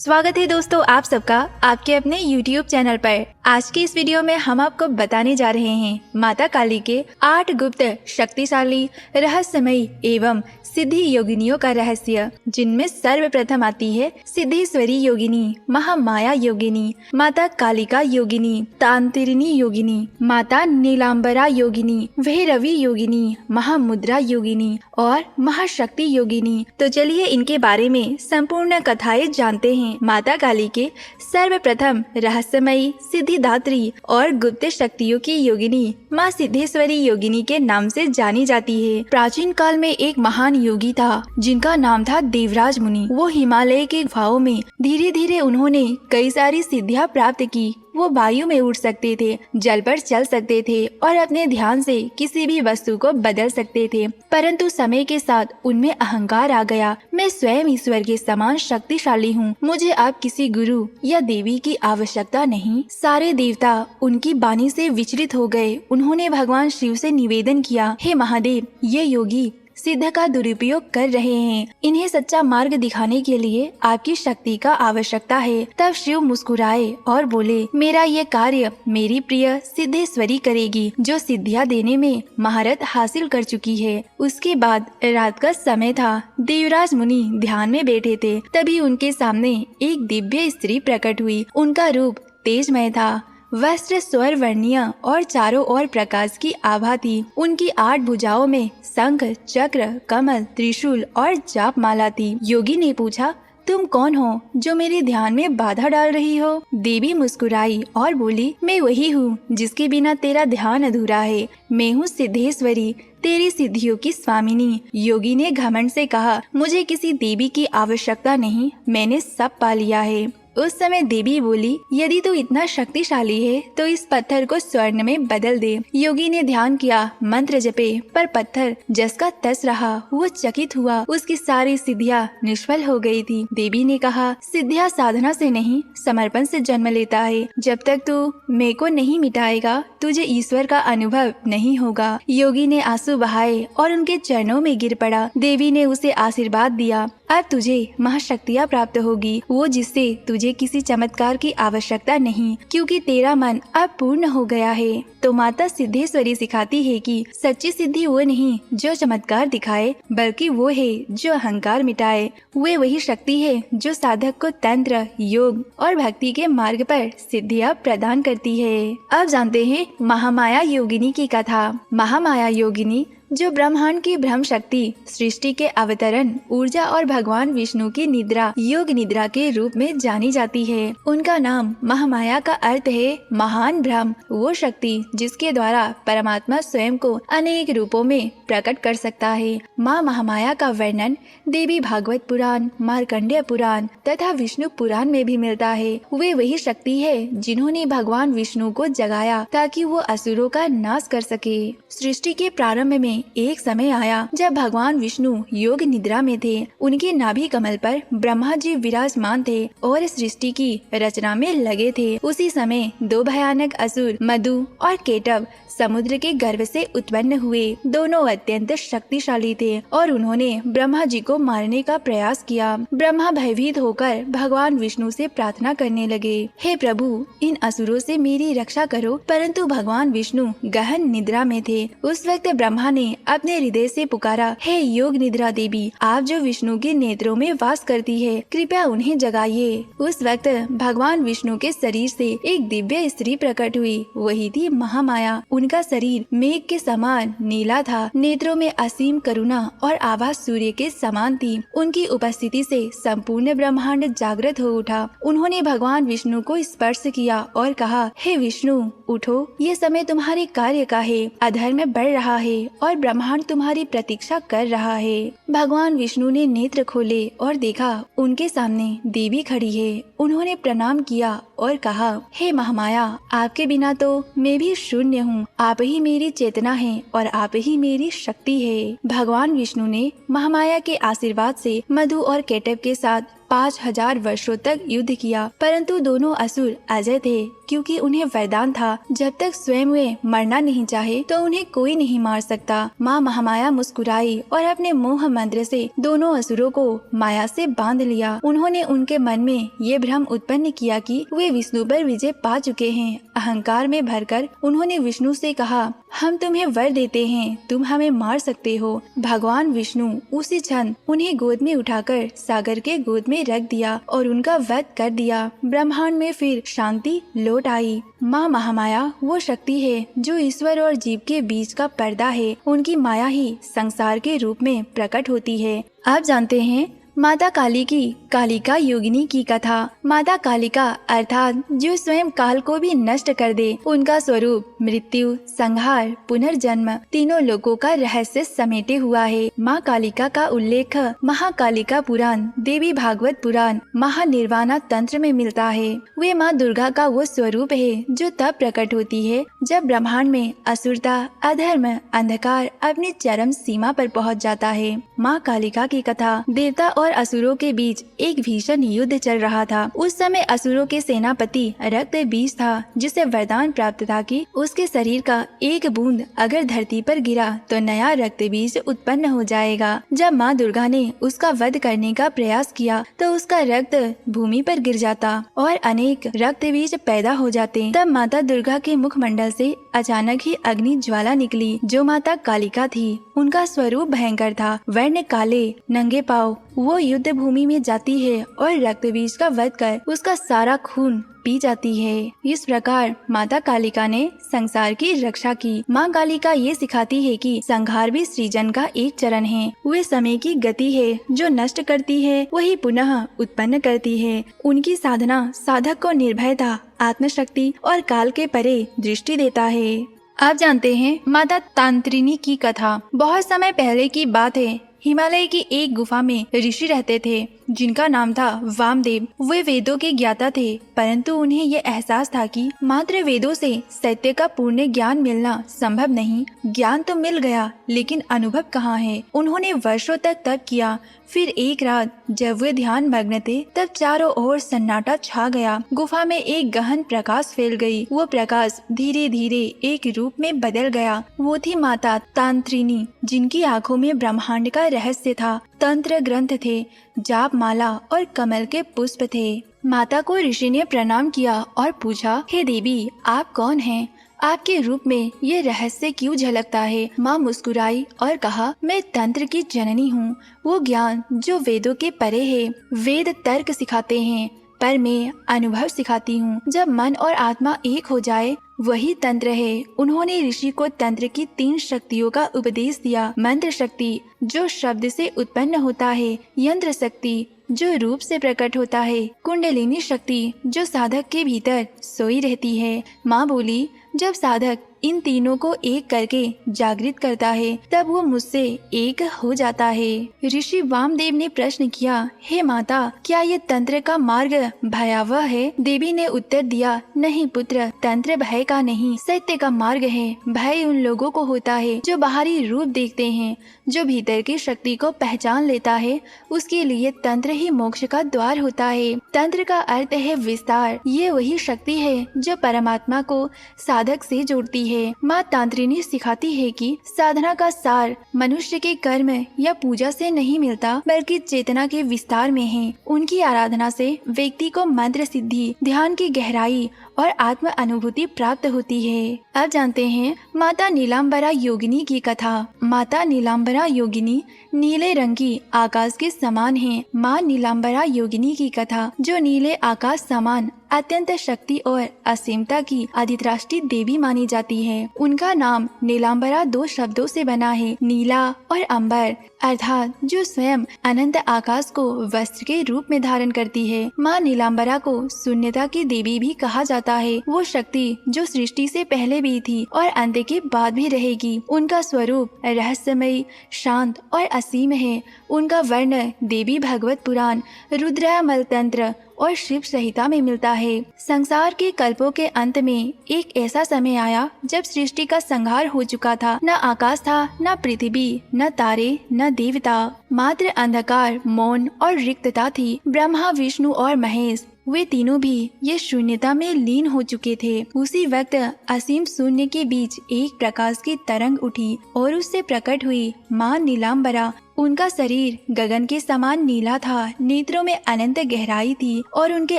स्वागत है दोस्तों आप सबका आपके अपने YouTube चैनल पर। आज की इस वीडियो में हम आपको बताने जा रहे हैं माता काली के 8 गुप्त शक्तिशाली रहस्यमयी एवं सिद्धि योगिनियों का रहस्य, जिनमें सर्वप्रथम आती है सिद्धेश्वरी योगिनी, महामाया योगिनी, माता कालिका योगिनी, तांत्रिणी योगिनी, माता नीलांबरा योगिनी, भैरवी योगिनी, महामुद्रा योगिनी और महाशक्ति योगिनी। तो चलिए इनके बारे में संपूर्ण कथाएं जानते हैं। माता काली के सर्वप्रथम रहस्यमयी, सिद्धिदात्री और गुप्त शक्तियों की योगिनी माँ सिद्धेश्वरी योगिनी के नाम से जानी जाती है। प्राचीन काल में एक महान योगी था जिनका नाम था देवराज मुनि। वो हिमालय के गुफाओं में धीरे धीरे उन्होंने कई सारी सिद्धियां प्राप्त की। वो वायु में उड़ सकते थे, जल पर चल सकते थे और अपने ध्यान से किसी भी वस्तु को बदल सकते थे। परंतु समय के साथ उनमें अहंकार आ गया। मैं स्वयं ईश्वर के समान शक्तिशाली हूँ, मुझे अब किसी गुरु या देवी की आवश्यकता नहीं। सारे देवता उनकी वाणी से विचलित हो गए। उन्होंने भगवान शिव से निवेदन किया, हे महादेव, ये योगी सिद्ध का दुरुपयोग कर रहे हैं। इन्हें सच्चा मार्ग दिखाने के लिए आपकी शक्ति का आवश्यकता है। तब शिव मुस्कुराए और बोले, मेरा ये कार्य मेरी प्रिय सिद्धेश्वरी करेगी, जो सिद्धियां देने में महारत हासिल कर चुकी है। उसके बाद रात का समय था। देवराज मुनि ध्यान में बैठे थे। तभी उनके सामने एक दिव्य स्त्री प्रकट हुई। उनका रूप तेजमय था, वस्त्र स्वर्णीय और चारों ओर प्रकाश की आभा थी। उनकी 8 भुजाओं में शंख, चक्र, कमल, त्रिशूल और जाप माला थी। योगी ने पूछा, तुम कौन हो जो मेरे ध्यान में बाधा डाल रही हो? देवी मुस्कुराई और बोली, मैं वही हूँ जिसके बिना तेरा ध्यान अधूरा है। मैं हूँ सिद्धेश्वरी, तेरी सिद्धियों की स्वामिनी। योगी ने घमंड से कहा, मुझे किसी देवी की आवश्यकता नहीं, मैंने सब पा लिया है। उस समय देवी बोली, यदि तू इतना शक्तिशाली है तो इस पत्थर को स्वर्ण में बदल दे। योगी ने ध्यान किया, मंत्र जपे, पर पत्थर जस का तस रहा। वो चकित हुआ, उसकी सारी सिद्धियां निष्फल हो गई थी। देवी ने कहा, सिद्धियां साधना से नहीं, समर्पण से जन्म लेता है। जब तक तू मैं को नहीं मिटाएगा, तुझे ईश्वर का अनुभव नहीं होगा। योगी ने आंसू बहाए और उनके चरणों में गिर पड़ा। देवी ने उसे आशीर्वाद दिया, अब तुझे महाशक्तियाँ प्राप्त होगी, वो जिससे तुझे किसी चमत्कार की आवश्यकता नहीं, क्योंकि तेरा मन अब पूर्ण हो गया है। तो माता सिद्धेश्वरी सिखाती है कि सच्ची सिद्धि वो नहीं जो चमत्कार दिखाए, बल्कि वो है जो अहंकार मिटाए। वे वही शक्ति है जो साधक को तंत्र, योग और भक्ति के मार्ग पर सिद्धियाँ प्रदान करती है। अब जानते हैं महामाया योगिनी की कथा। महामाया योगिनी जो ब्रह्मांड की ब्रह्म शक्ति, सृष्टि के अवतरण, ऊर्जा और भगवान विष्णु की निद्रा, योग निद्रा के रूप में जानी जाती है। उनका नाम महामाया का अर्थ है महान ब्रह्म, वो शक्ति जिसके द्वारा परमात्मा स्वयं को अनेक रूपों में प्रकट कर सकता है। माँ महामाया का वर्णन देवी भागवत पुराण, मार्कंडेय पुराण तथा विष्णु पुराण में भी मिलता है। वे वही शक्ति है जिन्होंने भगवान विष्णु को जगाया ताकि वो असुरों का नाश कर सके। सृष्टि के प्रारंभ में एक समय आया जब भगवान विष्णु योग निद्रा में थे। उनके नाभि कमल पर ब्रह्मा जी विराजमान थे और सृष्टि की रचना में लगे थे। उसी समय 2 भयानक असुर मधु और केटव समुद्र के गर्भ से उत्पन्न हुए। दोनों अत्यंत शक्तिशाली थे और उन्होंने ब्रह्मा जी को मारने का प्रयास किया। ब्रह्मा भयभीत होकर भगवान विष्णु से प्रार्थना करने लगे, हे प्रभु, इन असुरों से मेरी रक्षा करो। परंतु भगवान विष्णु गहन निद्रा में थे। उस वक्त ब्रह्मा ने अपने हृदय से पुकारा, हे योग निद्रा देवी, आप जो विष्णु के नेत्रों में वास करती है, कृपया उन्हें जगाइए। उस वक्त भगवान विष्णु के शरीर से एक दिव्य स्त्री प्रकट हुई। वही थी महामाया। उनका शरीर मेघ के समान नीला था, नेत्रों में असीम करुणा और आवाज सूर्य के समान थी। उनकी उपस्थिति से संपूर्ण ब्रह्मांड जागृत हो उठा। उन्होंने भगवान विष्णु को स्पर्श किया और कहा, हे विष्णु, उठो, ये समय तुम्हारे कार्य का है। अधर्म बढ़ रहा है और ब्रह्मांड तुम्हारी प्रतीक्षा कर रहा है। भगवान विष्णु ने नेत्र खोले और देखा उनके सामने देवी खड़ी है। उन्होंने प्रणाम किया और कहा, हे महामाया, आपके बिना तो मैं भी शून्य हूँ। आप ही मेरी चेतना है और आप ही मेरी शक्ति है। भगवान विष्णु ने महामाया के आशीर्वाद से मधु और केटव के साथ 5000 वर्षों तक युद्ध किया, परंतु दोनों असुर अजय थे, क्योंकि उन्हें वरदान था, जब तक स्वयं वे मरना नहीं चाहे तो उन्हें कोई नहीं मार सकता। माँ महामाया मुस्कुराई और अपने मोह मंत्र से दोनों असुरों को माया से बांध लिया। उन्होंने उनके मन में ये भ्रम उत्पन्न किया कि वे विष्णु पर विजय पा चुके हैं। अहंकार में भरकर उन्होंने विष्णु से कहा, हम तुम्हें वर देते हैं, तुम हमें मार सकते हो। भगवान विष्णु उसी क्षण उन्हें गोद में उठाकर सागर के गोद में रख दिया और उनका वध कर दिया। ब्रह्मांड में फिर शांति लौट आई। माँ महामाया वो शक्ति है जो ईश्वर और जीव के बीच का पर्दा है। उनकी माया ही संसार के रूप में प्रकट होती है। आप जानते हैं माता काली की कालिका योगिनी की कथा। माता कालिका अर्थात जो स्वयं काल को भी नष्ट कर दे। उनका स्वरूप मृत्यु, संहार, पुनर्जन्म तीनों लोगों का रहस्य समेटे हुआ है। माँ कालिका का उल्लेख महाकालिका पुराण, देवी भागवत पुराण, महानिर्वाणा तंत्र में मिलता है। वे माँ दुर्गा का वो स्वरूप है जो तब प्रकट होती है जब ब्रह्मांड में असुरता, अधर्म, अंधकार अपनी चरम सीमा पर पहुँच जाता है। माँ कालिका की कथा। देवता और असुरों के बीच एक भीषण युद्ध चल रहा था। उस समय असुरों के सेनापति रक्त बीज था, जिसे वरदान प्राप्त था कि उसके शरीर का एक बूंद अगर धरती पर गिरा तो नया रक्त बीज उत्पन्न हो जाएगा। जब माँ दुर्गा ने उसका वध करने का प्रयास किया तो उसका रक्त भूमि पर गिर जाता और अनेक रक्त बीज पैदा हो जाते। तब माता दुर्गा के मुखमंडल से अचानक ही अग्नि ज्वाला निकली, जो माता कालिका थी। उनका स्वरूप भयंकर था, वर्ण काले, नंगे पाँव। वो युद्ध भूमि में जाती है और रक्त बीज का वध कर उसका सारा खून पी जाती है। इस प्रकार माता कालिका ने संसार की रक्षा की। माँ कालिका ये सिखाती है कि संहार भी सृजन का एक चरण है। वे समय की गति है, जो नष्ट करती है वही पुनः उत्पन्न करती है। उनकी साधना साधक को निर्भयता, आत्मशक्ति और काल के परे दृष्टि देता है। आप जानते हैं माता तांत्रिणी की कथा। बहुत समय पहले की बात है। हिमालय की एक गुफा में ऋषि रहते थे, जिनका नाम था वामदेव। वे वेदों के ज्ञाता थे, परंतु उन्हें यह एहसास था कि मात्र वेदों से सत्य का पूर्ण ज्ञान मिलना संभव नहीं। ज्ञान तो मिल गया, लेकिन अनुभव कहाँ है। उन्होंने वर्षों तक तप किया। फिर एक रात जब वे ध्यान मग्न थे, तब चारों ओर सन्नाटा छा गया। गुफा में एक गहन प्रकाश फैल गई। वो प्रकाश धीरे धीरे एक रूप में बदल गया। वो थी माता तांत्रिणी, जिनकी आंखों में ब्रह्मांड का रहस्य था। तंत्र ग्रंथ थे, जाप माला और कमल के पुष्प थे। माता को ऋषि ने प्रणाम किया और पूछा, हे देवी, आप कौन हैं? आपके रूप में ये रहस्य क्यों झलकता है? माँ मुस्कुराई और कहा, मैं तंत्र की जननी हूँ। वो ज्ञान जो वेदों के परे है। वेद तर्क सिखाते हैं, पर मैं अनुभव सिखाती हूँ। जब मन और आत्मा एक हो जाए वही तंत्र है। उन्होंने ऋषि को तंत्र की 3 शक्तियों का उपदेश दिया। मंत्र शक्ति जो शब्द से उत्पन्न होता है, यंत्र शक्ति जो रूप से प्रकट होता है, कुंडलिनी शक्ति जो साधक के भीतर सोई रहती है। माँ बोली, जब साधक इन तीनों को एक करके जागृत करता है, तब वो मुझसे एक हो जाता है। ऋषि वामदेव ने प्रश्न किया, हे माता, क्या ये तंत्र का मार्ग भयावह है? देवी ने उत्तर दिया, नहीं पुत्र, तंत्र भय का नहीं, सत्य का मार्ग है। भय उन लोगों को होता है जो बाहरी रूप देखते हैं। जो भीतर की शक्ति को पहचान लेता है, उसके लिए तंत्र ही मोक्ष का द्वार होता है। तंत्र का अर्थ है विस्तार। ये वही शक्ति है जो परमात्मा को साधक से जोड़ती है। माँ तांत्रिणी सिखाती है कि साधना का सार मनुष्य के कर्म या पूजा से नहीं मिलता, बल्कि चेतना के विस्तार में है। उनकी आराधना से व्यक्ति को मंत्र सिद्धि, ध्यान की गहराई और आत्म अनुभूति प्राप्त होती है। अब जानते हैं माता नीलांबरा योगिनी की कथा। माता नीलांबरा योगिनी नीले रंग की आकाश के समान है। माँ नीलांबरा योगिनी की कथा, जो नीले आकाश समान अत्यंत शक्ति और असीमता की अधिष्ठात्री देवी मानी जाती है। उनका नाम नीलांबरा 2 शब्दों से बना है, नीला और अंबर, अर्थात जो स्वयं अनंत आकाश को वस्त्र के रूप में धारण करती है। माँ नीलांबरा को शून्यता की देवी भी कहा जाता है। वो शक्ति जो सृष्टि से पहले भी थी और अंत के बाद भी रहेगी। उनका स्वरूप रहस्यमयी, शांत और असीम है। उनका वर्ण देवी भागवत पुराण, रुद्रमल तंत्र और शिव संहिता में मिलता है। संसार के कल्पों के अंत में एक ऐसा समय आया जब सृष्टि का संहार हो चुका था। न आकाश था, न पृथ्वी, न तारे, न देवता, मात्र अंधकार, मौन और रिक्तता थी। ब्रह्मा, विष्णु और महेश, वे तीनों भी ये शून्यता में लीन हो चुके थे। उसी वक्त असीम शून्य के बीच एक प्रकाश की तरंग उठी और उससे प्रकट हुई माँ नीलांबरा। उनका शरीर गगन के समान नीला था, नेत्रों में अनंत गहराई थी और उनके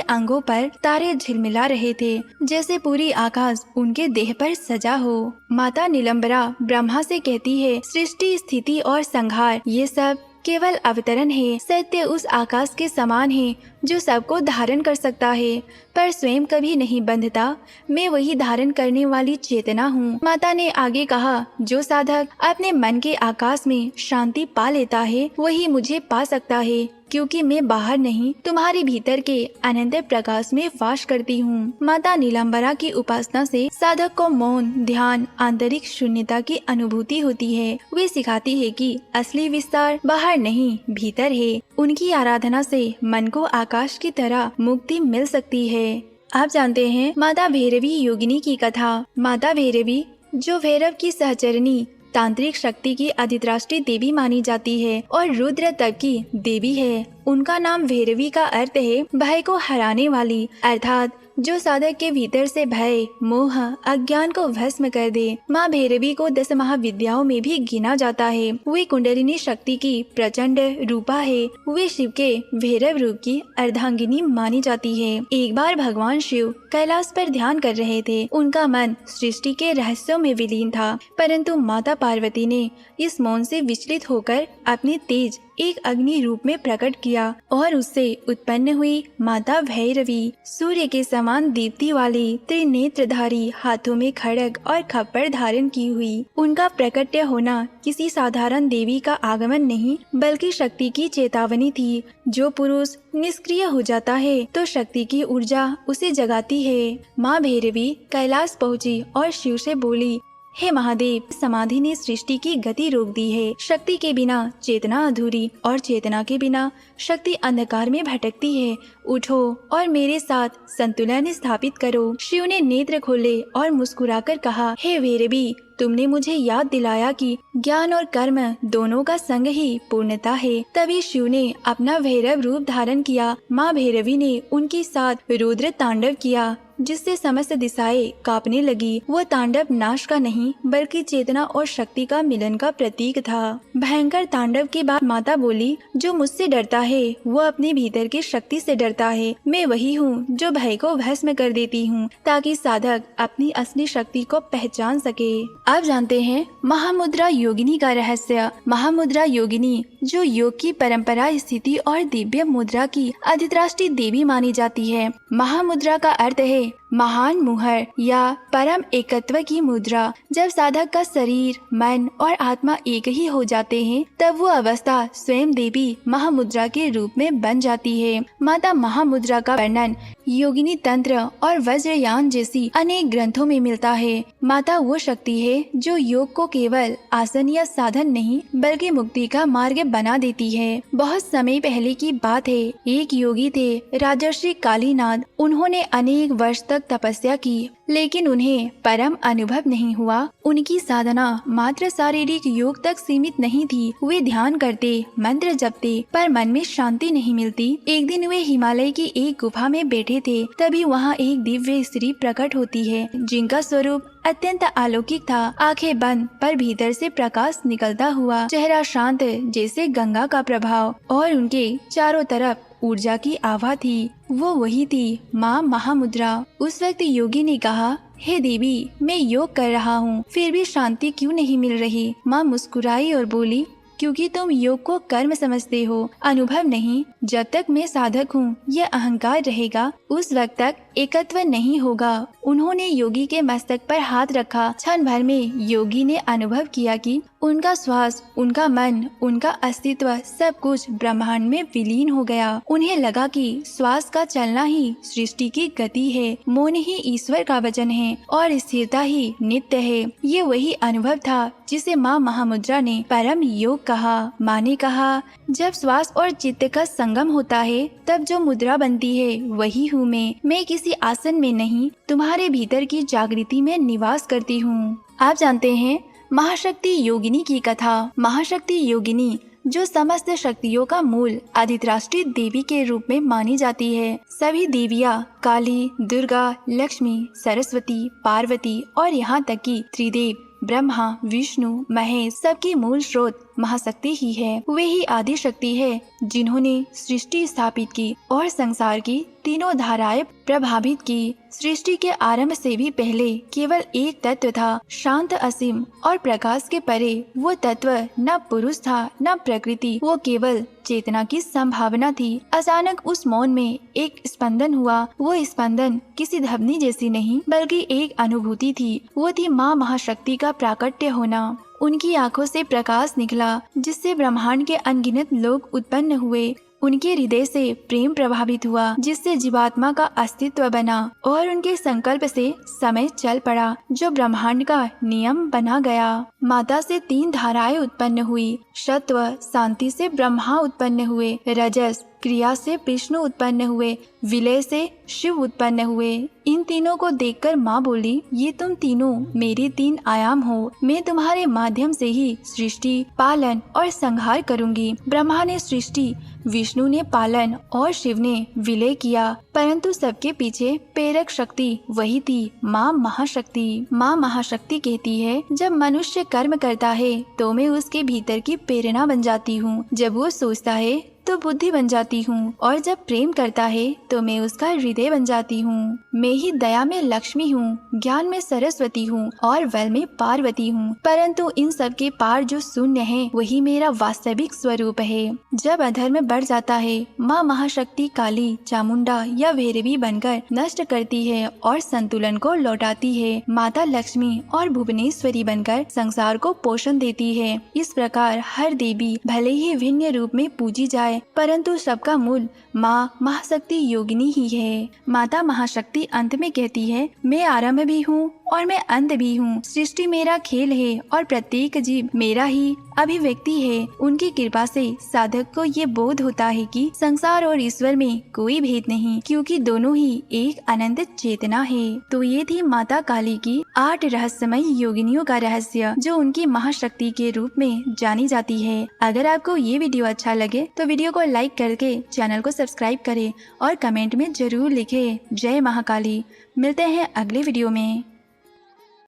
अंगों पर तारे झिलमिला रहे थे, जैसे पूरी आकाश उनके देह पर सजा हो। माता नीलांबरा ब्रह्मा से कहती है, सृष्टि, स्थिति और संहार ये सब केवल अवतरण है। सत्य उस आकाश के समान है जो सबको धारण कर सकता है, पर स्वयं कभी नहीं बंधता। मैं वही धारण करने वाली चेतना हूँ। माता ने आगे कहा, जो साधक अपने मन के आकाश में शांति पा लेता है वही मुझे पा सकता है, क्योंकि मैं बाहर नहीं, तुम्हारे भीतर के अनंत प्रकाश में वास करती हूँ। माता नीलांबरा की उपासना से साधक को मौन, ध्यान, आंतरिक शून्यता की अनुभूति होती है। वे सिखाती है कि असली विस्तार बाहर नहीं, भीतर है। उनकी आराधना से मन को आकाश की तरह मुक्ति मिल सकती है। आप जानते हैं माता भैरवी योगिनी की कथा। माता भैरवी, जो भैरव की सहचरणी, तांत्रिक शक्ति की अधिष्ठात्री देवी मानी जाती है और रुद्र तप की देवी है। उनका नाम भैरवी का अर्थ है भय को हराने वाली, अर्थात जो साधक के भीतर से भय, मोह, अज्ञान को भस्म कर दे। माँ भैरवी को 10 महाविद्याओं में भी गिना जाता है। वे कुंडलिनी शक्ति की प्रचंड रूपा है। वे शिव के भैरव रूप की अर्धांगिनी मानी जाती है। एक बार भगवान शिव कैलाश पर ध्यान कर रहे थे। उनका मन सृष्टि के रहस्यों में विलीन था, परंतु माता पार्वती ने इस मौन से विचलित होकर अपने तेज एक अग्नि रूप में प्रकट किया और उससे उत्पन्न हुई माता भैरवी सूर्य के समान दीप्ति वाली, त्रिनेत्रधारी, हाथों में खड्ग और खप्पर धारण की हुई। उनका प्रकट होना किसी साधारण देवी का आगमन नहीं, बल्कि शक्ति की चेतावनी थी। जो पुरुष निष्क्रिय हो जाता है तो शक्ति की ऊर्जा उसे जगाती है। माँ भैरवी कैलाश पहुँची और शिव से बोली, हे महादेव, समाधि ने सृष्टि की गति रोक दी है। शक्ति के बिना चेतना अधूरी और चेतना के बिना शक्ति अंधकार में भटकती है। उठो और मेरे साथ संतुलन स्थापित करो। शिव ने नेत्र खोले और मुस्कुराकर कहा, हे भैरवी, तुमने मुझे याद दिलाया कि ज्ञान और कर्म दोनों का संग ही पूर्णता है। तभी शिव ने अपना भैरव रूप धारण किया। माँ भैरवी ने उनके साथ रुद्र तांडव किया, जिससे समस्त दिशाएं कांपने लगी। वो तांडव नाश का नहीं, बल्कि चेतना और शक्ति का मिलन का प्रतीक था। भयंकर तांडव के बाद माता बोली, जो मुझसे डरता है वो अपने भीतर की शक्ति से डरता है। मैं वही हूँ जो भय को भस्म कर देती हूँ, ताकि साधक अपनी असली शक्ति को पहचान सके। अब जानते हैं महामुद्रा योगिनी का रहस्य। महामुद्रा योगिनी, जो योग की परंपरा, स्थिति और दिव्य मुद्रा की अधिष्ठात्री देवी मानी जाती है। महामुद्रा का अर्थ है महान मुहर या परम एकत्व की मुद्रा। जब साधक का शरीर, मन और आत्मा एक ही हो जाते हैं, तब वो अवस्था स्वयं देवी महामुद्रा के रूप में बन जाती है। माता महामुद्रा का वर्णन योगिनी तंत्र और वज्रयान जैसी अनेक ग्रंथों में मिलता है। माता वो शक्ति है जो योग को केवल आसन या साधन नहीं, बल्कि मुक्ति का मार्ग बना देती है। बहुत समय पहले की बात है, एक योगी थे, राजर्षि कालीनाथ। उन्होंने अनेक वर्ष तक तपस्या की, लेकिन उन्हें परम अनुभव नहीं हुआ। उनकी साधना मात्र शारीरिक योग तक सीमित नहीं थी। वे ध्यान करते, मंत्र जपते, पर मन में शांति नहीं मिलती। एक दिन वे हिमालय की एक गुफा में बैठे थे। तभी वहाँ एक दिव्य स्त्री प्रकट होती है, जिनका स्वरूप अत्यंत अलौकिक था। आंखें बंद पर भीतर से प्रकाश निकलता हुआ, चेहरा शांत जैसे गंगा का प्रभाव, और उनके चारों तरफ ऊर्जा की आभा थी। वो वही थी माँ महामुद्रा। उस वक्त योगी ने कहा, हे देवी, मैं योग कर रहा हूँ, फिर भी शांति क्यों नहीं मिल रही? माँ मुस्कुराई और बोली, क्योंकि तुम योग को कर्म समझते हो, अनुभव नहीं। जब तक मैं साधक हूँ, यह अहंकार रहेगा, उस वक्त तक एकत्व नहीं होगा। उन्होंने योगी के मस्तक पर हाथ रखा। क्षण भर में योगी ने अनुभव किया कि उनका श्वास, उनका मन, उनका अस्तित्व सब कुछ ब्रह्मांड में विलीन हो गया। उन्हें लगा कि श्वास का चलना ही सृष्टि की गति है, मौन ही ईश्वर का वचन है और स्थिरता ही नित्य है। ये वही अनुभव था जिसे माँ महामुद्रा ने परम योग कहा। माँ ने कहा, जब श्वास और चित्त का संगम होता है तब जो मुद्रा बनती है वही हूँ मैं किसी आसन में नहीं, तुम्हारे भीतर की जागृति में निवास करती हूँ। आप जानते हैं महाशक्ति योगिनी की कथा। महाशक्ति योगिनी जो समस्त शक्तियों का मूल अधिराष्ट्रीय देवी के रूप में मानी जाती है। सभी देवियाँ काली, दुर्गा, लक्ष्मी, सरस्वती, पार्वती और यहाँ तक कि त्रिदेव ब्रह्मा, विष्णु, महेश सबकी मूल स्रोत महाशक्ति ही है। वे ही आदि शक्ति है जिन्होंने सृष्टि स्थापित की और संसार की तीनों धाराएं प्रभावित की। सृष्टि के आरंभ से भी पहले केवल एक तत्व था, शांत, असीम और प्रकाश के परे। वो तत्व न पुरुष था न प्रकृति, वो केवल चेतना की संभावना थी। अचानक उस मौन में एक स्पंदन हुआ। वो स्पंदन किसी ध्वनि जैसी नहीं बल्कि एक अनुभूति थी। वो थी माँ महाशक्ति का प्राकट्य होना। उनकी आंखों से प्रकाश निकला जिससे ब्रह्मांड के अनगिनत लोग उत्पन्न हुए। उनके हृदय से प्रेम प्रभावित हुआ जिससे जीवात्मा का अस्तित्व बना और उनके संकल्प से समय चल पड़ा जो ब्रह्मांड का नियम बना गया। माता से 3 धाराएं उत्पन्न हुई। सत्व शांति से ब्रह्मा उत्पन्न हुए, रजस क्रिया से विष्णु उत्पन्न हुए, विलय से शिव उत्पन्न हुए। इन तीनों को देखकर माँ बोली, ये तुम तीनों मेरे 3 आयाम हो। मैं तुम्हारे माध्यम से ही सृष्टि, पालन और संहार करूंगी। ब्रह्मा ने सृष्टि, विष्णु ने पालन और शिव ने विलय किया, परंतु सबके पीछे प्रेरक शक्ति वही थी, माँ महाशक्ति। माँ महाशक्ति कहती है, जब मनुष्य कर्म करता है तो मैं उसके भीतर की प्रेरणा बन जाती हूँ। जब वो सोचता है तो बुद्धि बन जाती हूँ और जब प्रेम करता है तो मैं उसका हृदय बन जाती हूँ। मैं ही दया में लक्ष्मी हूँ, ज्ञान में सरस्वती हूँ और बल में पार्वती हूँ। परंतु इन सब के पार जो शून्य है वही मेरा वास्तविक स्वरूप है। जब अधर्म बढ़ जाता है, माँ महाशक्ति काली, चामुंडा या भैरवी बनकर नष्ट करती है और संतुलन को लौटाती है। माता लक्ष्मी और भुवनेश्वरी बनकर संसार को पोषण देती है। इस प्रकार हर देवी भले ही भिन्न रूप में पूजी जाए परंतु सबका मूल माँ महाशक्ति योगिनी ही है। माता महाशक्ति अंत में कहती है, मैं आरंभ भी हूँ और मैं अंत भी हूँ। सृष्टि मेरा खेल है और प्रत्येक जीव मेरा ही अभिव्यक्ति है। उनकी कृपा से साधक को ये बोध होता है कि संसार और ईश्वर में कोई भेद नहीं, क्योंकि दोनों ही एक अनंत चेतना है। तो ये थी माता काली की 8 रहस्यमय योगिनियों का रहस्य जो उनकी महाशक्ति के रूप में जानी जाती है। अगर आपको ये वीडियो अच्छा लगे तो वीडियो को लाइक करके चैनल को सब्सक्राइब करें और कमेंट में जरूर लिखें जय महाकाली। मिलते हैं अगले वीडियो में।